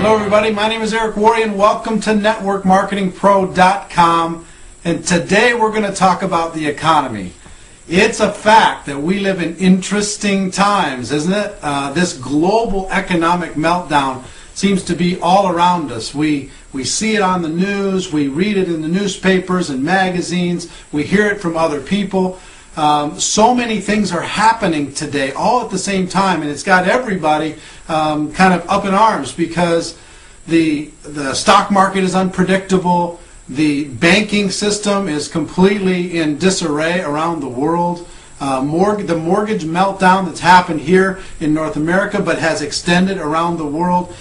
Hello everybody, my name is Eric Worre and welcome to networkmarketingpro.com, and today we're going to talk about the economy. It's a fact that we live in interesting times, isn't it? This global economic meltdown seems to be all around us. We see it on the news, we read it in the newspapers and magazines, we hear it from other people. So many things are happening today all at the same time, and it's got everybody kind of up in arms because the stock market is unpredictable, the banking system is completely in disarray around the world. The mortgage meltdown that's happened here in North America but has extended around the world.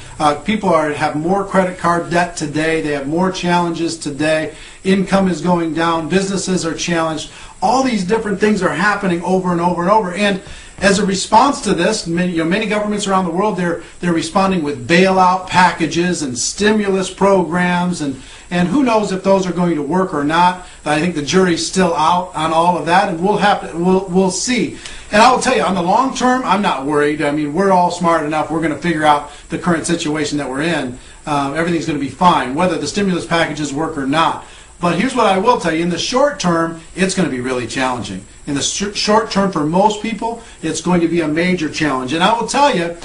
People have more credit card debt today. They have more challenges today. Income is going down. Businesses are challenged. All these different things are happening over and over and over. And as a response to this, many governments around the world, they're responding with bailout packages and stimulus programs, and who knows if those are going to work or not. I think the jury's still out on all of that, and we'll see. And I will tell you, on the long term, I'm not worried. I mean, we're all smart enough. We're going to figure out the current situation that we're in. Everything's going to be fine, whether the stimulus packages work or not. But here's what I will tell you. In the short term, it's going to be really challenging. In the short term, for most people, it's going to be a major challenge. And I will tell you,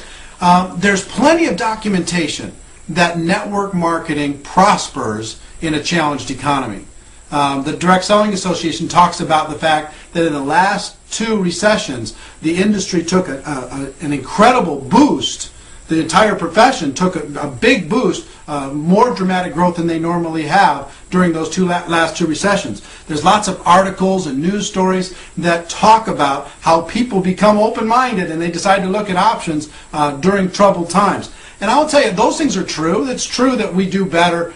there's plenty of documentation that network marketing prospers in a challenged economy. The Direct Selling Association talks about the fact that in the last 2 recessions, the industry took an incredible boost. The entire profession took a big boost, more dramatic growth than they normally have during those last 2 recessions. There's lots of articles and news stories that talk about how people become open-minded and they decide to look at options during troubled times. And I'll tell you, those things are true. It's true that we do better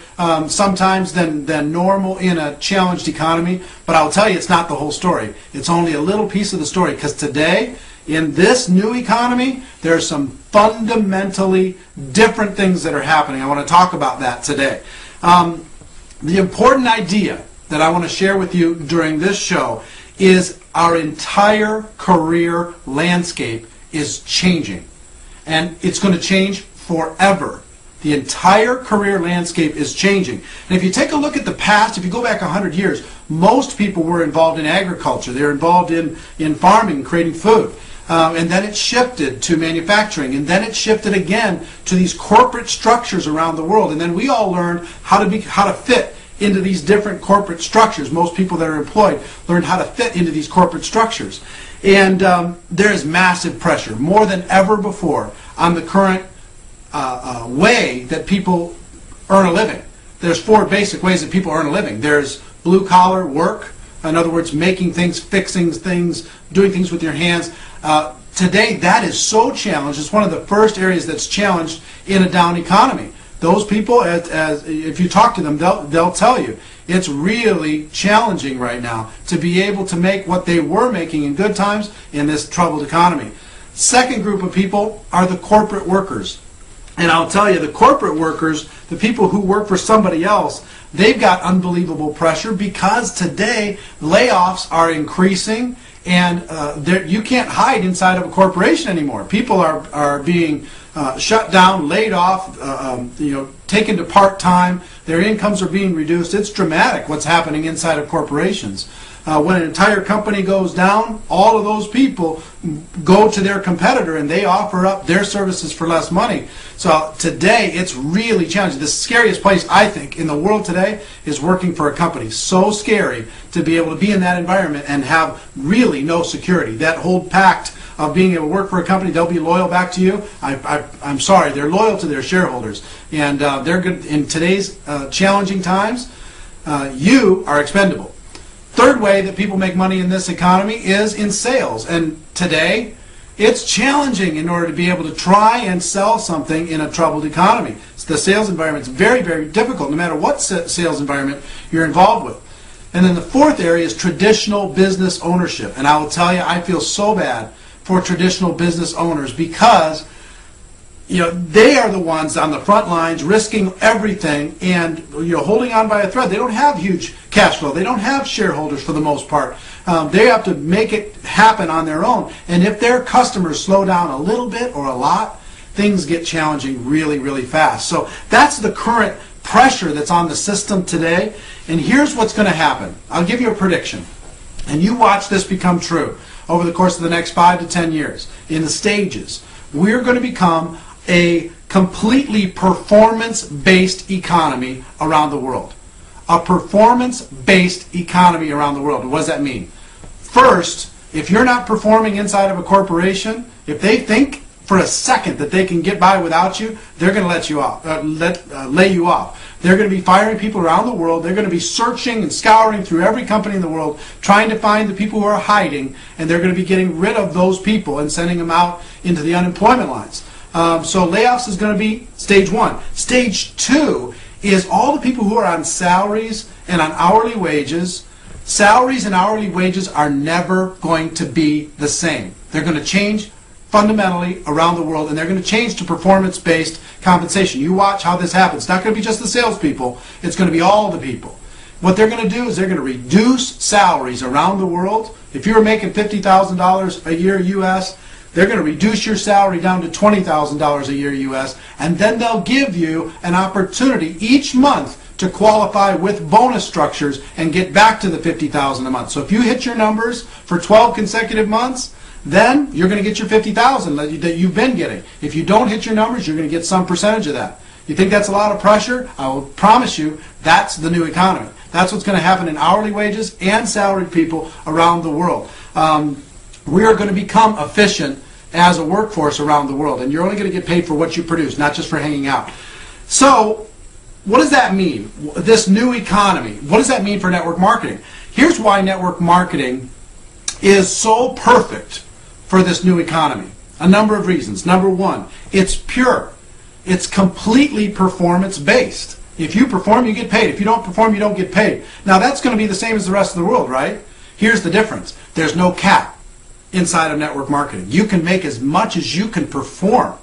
sometimes than normal in a challenged economy, but I'll tell you, it's not the whole story. It's only a little piece of the story, because today, in this new economy, there are some fundamentally different things that are happening. I want to talk about that today. The important idea that I want to share with you during this show is our entire career landscape is changing. And it's going to change forever. The entire career landscape is changing. And if you take a look at the past, if you go back 100 years, most people were involved in agriculture. They were involved in farming, creating food. And then it shifted to manufacturing, and then it shifted again to these corporate structures around the world. And then we all learned how to fit into these different corporate structures. Most people that are employed learned how to fit into these corporate structures. And there is massive pressure, more than ever before, on the current way that people earn a living. There's 4 basic ways that people earn a living. There's blue-collar work, in other words, making things, fixing things, doing things with your hands. Today, that is so challenged. It's one of the first areas that's challenged in a down economy. Those people, if you talk to them, they'll tell you it's really challenging right now to be able to make what they were making in good times in this troubled economy. Second group of people are the corporate workers. And I'll tell you, the corporate workers, the people who work for somebody else, they've got unbelievable pressure because today layoffs are increasing, and you can't hide inside of a corporation anymore. People are being shut down, laid off, taken to part-time. Their incomes are being reduced. It's dramatic what's happening inside of corporations. When an entire company goes down, all of those people go to their competitor and they offer up their services for less money. So today, it's really challenging. The scariest place, I think, in the world today is working for a company. So scary to be able to be in that environment and have really no security. That whole pact of being able to work for a company, they'll be loyal back to you. I'm sorry, they're loyal to their shareholders. And they're good in today's challenging times. You are expendable. Third way that people make money in this economy is in sales. And today, it's challenging in order to be able to try and sell something in a troubled economy. So the sales environment is very, very difficult, no matter what sales environment you're involved with. And then the fourth area is traditional business ownership. And I will tell you, I feel so bad for traditional business owners because they are the ones on the front lines risking everything and holding on by a thread. They don't have huge cash flow. They don't have shareholders for the most part. They have to make it happen on their own. And if their customers slow down a little bit or a lot, things get challenging really, really fast. So that's the current pressure that's on the system today. And here's what's going to happen. I'll give you a prediction. And you watch this become true over the course of the next 5 to 10 years. In the stages, we're going to become a completely performance-based economy around the world. A performance-based economy around the world. What does that mean? First, if you're not performing inside of a corporation, if they think for a second that they can get by without you, they're going to let you off, lay you off. They're going to be firing people around the world. They're going to be searching and scouring through every company in the world, trying to find the people who are hiding, and they're going to be getting rid of those people and sending them out into the unemployment lines. So layoffs is going to be stage one. Stage two is all the people who are on salaries and on hourly wages. Salaries and hourly wages are never going to be the same. They're going to change fundamentally around the world, and they're going to change to performance-based compensation. You watch how this happens. It's not going to be just the salespeople. It's going to be all the people. What they're going to do is they're going to reduce salaries around the world. If you were making $50,000 a year U.S., they're going to reduce your salary down to $20,000 a year U.S., and then they'll give you an opportunity each month to qualify with bonus structures and get back to the $50,000 a month. So if you hit your numbers for 12 consecutive months, then you're going to get your $50,000 that you've been getting. If you don't hit your numbers, you're going to get some percentage of that. You think that's a lot of pressure? I will promise you that's the new economy. That's what's going to happen in hourly wages and salaried people around the world. We are going to become efficient as a workforce around the world, and you're only going to get paid for what you produce, not just for hanging out. So what does that mean? This new economy, what does that mean for network marketing? Here's why network marketing is so perfect for this new economy. A number of reasons. Number one, it's pure. It's completely performance-based. If you perform, you get paid. If you don't perform, you don't get paid. Now that's going to be the same as the rest of the world, right? Here's the difference. There's no cap inside of network marketing. You can make as much as you can perform.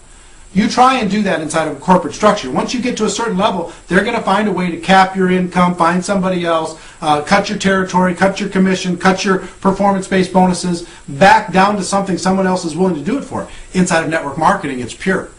You try and do that inside of a corporate structure. Once you get to a certain level, they're going to find a way to cap your income, find somebody else, cut your territory, cut your commission, cut your performance-based bonuses, back down to something someone else is willing to do it for. Inside of network marketing, it's pure.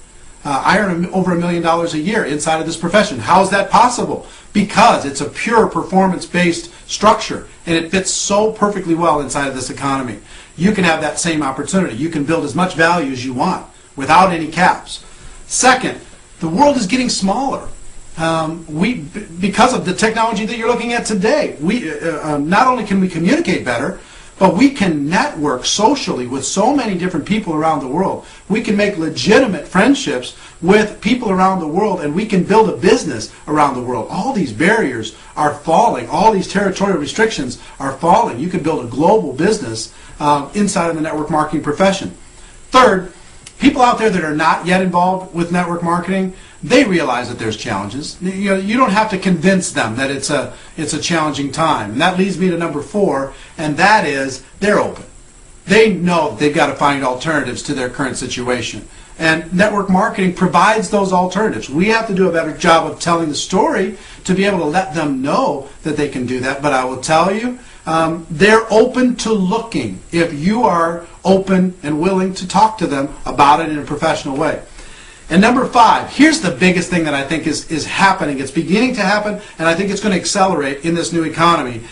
I earn over $1 million a year inside of this profession. How is that possible? Because it's a pure performance-based structure, and it fits so perfectly well inside of this economy. You can have that same opportunity. You can build as much value as you want without any caps. Second, the world is getting smaller. Because of the technology that you're looking at today, not only can we communicate better, but we can network socially with so many different people around the world. We can make legitimate friendships with people around the world, and we can build a business around the world. All these barriers are falling. All these territorial restrictions are falling. You can build a global business inside of the network marketing profession. Third, people out there that are not yet involved with network marketing, they realize that there's challenges. You don't have to convince them that it's a challenging time. And that leads me to number 4, and that is they're open. They know they've got to find alternatives to their current situation. And network marketing provides those alternatives. We have to do a better job of telling the story to be able to let them know that they can do that. But I will tell you, they're open to looking if you are open and willing to talk to them about it in a professional way. And number 5, here's the biggest thing that I think is happening. It's beginning to happen, and I think it's going to accelerate in this new economy.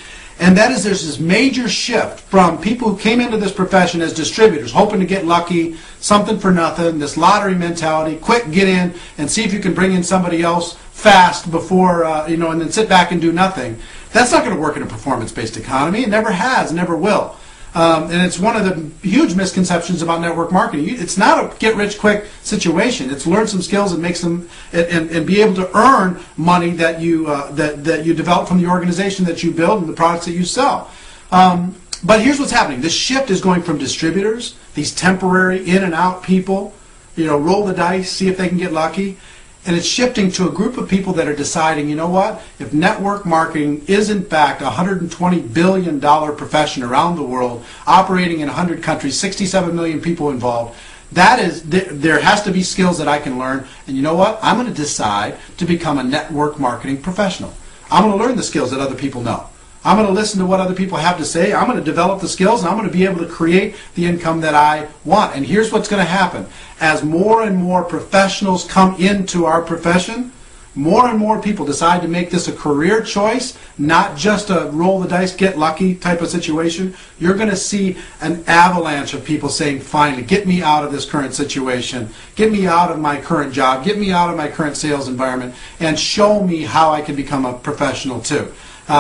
And that is there's this major shift from people who came into this profession as distributors, hoping to get lucky, something for nothing, this lottery mentality, quick, get in and see if you can bring in somebody else fast before, and then sit back and do nothing. That's not going to work in a performance-based economy. It never has, never will. And it's one of the huge misconceptions about network marketing. It's not a get-rich-quick situation. It's learn some skills and make some and be able to earn money that you that you develop from the organization that you build and the products that you sell. But here's what's happening: this shift is going from distributors, these temporary in and out people, roll the dice, see if they can get lucky. And it's shifting to a group of people that are deciding, you know what, if network marketing is in fact a $120 billion profession around the world, operating in 100 countries, 67 million people involved, there has to be skills that I can learn. And you know what, I'm going to decide to become a network marketing professional. I'm going to learn the skills that other people know. I'm going to listen to what other people have to say. I'm going to develop the skills, and I'm going to be able to create the income that I want. And here's what's going to happen. As more and more professionals come into our profession, more and more people decide to make this a career choice, not just a roll the dice, get lucky type of situation. You're going to see an avalanche of people saying, finally, get me out of this current situation, get me out of my current job, get me out of my current sales environment, and show me how I can become a professional too.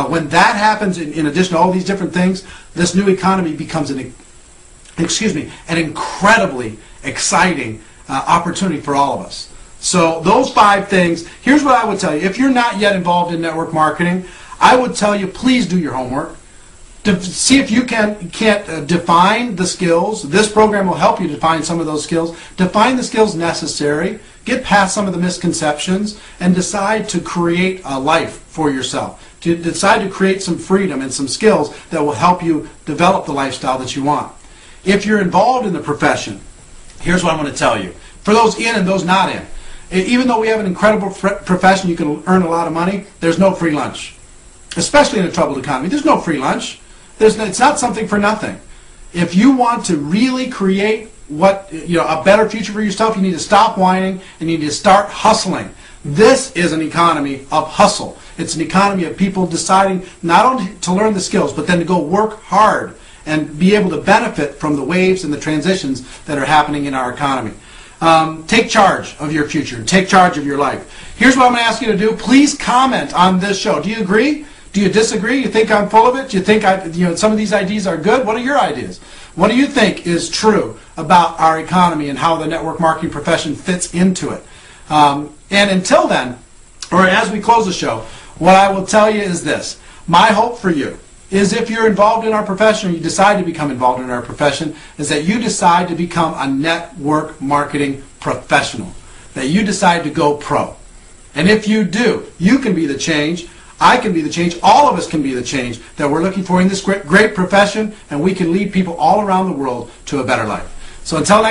When that happens, in addition to all these different things, this new economy becomes an incredibly exciting opportunity for all of us. So those 5 things, here's what I would tell you. If you're not yet involved in network marketing, I would tell you, please do your homework. See if you can't define the skills. This program will help you define some of those skills. Define the skills necessary. Get past some of the misconceptions and decide to create a life for yourself. To decide to create some freedom and some skills that will help you develop the lifestyle that you want. If you're involved in the profession, here's what I'm going to tell you. For those in and those not in, even though we have an incredible profession, you can earn a lot of money, there's no free lunch. Especially in a troubled economy, there's no free lunch. It's not something for nothing. If you want to really create a better future for yourself, you need to stop whining and you need to start hustling. This is an economy of hustle. It's an economy of people deciding not only to learn the skills, but then to go work hard and be able to benefit from the waves and the transitions that are happening in our economy. Take charge of your future. Take charge of your life. Here's what I'm going to ask you to do. Please comment on this show. Do you agree? Do you disagree? You think I'm full of it? Do you think some of these ideas are good? What are your ideas? What do you think is true about our economy and how the network marketing profession fits into it? And until then, or as we close the show, what I will tell you is this. My hope for you is, if you're involved in our profession or you decide to become involved in our profession, is that you decide to become a network marketing professional, that you decide to go pro. And if you do, you can be the change, I can be the change, all of us can be the change that we're looking for in this great profession, and we can lead people all around the world to a better life. So until next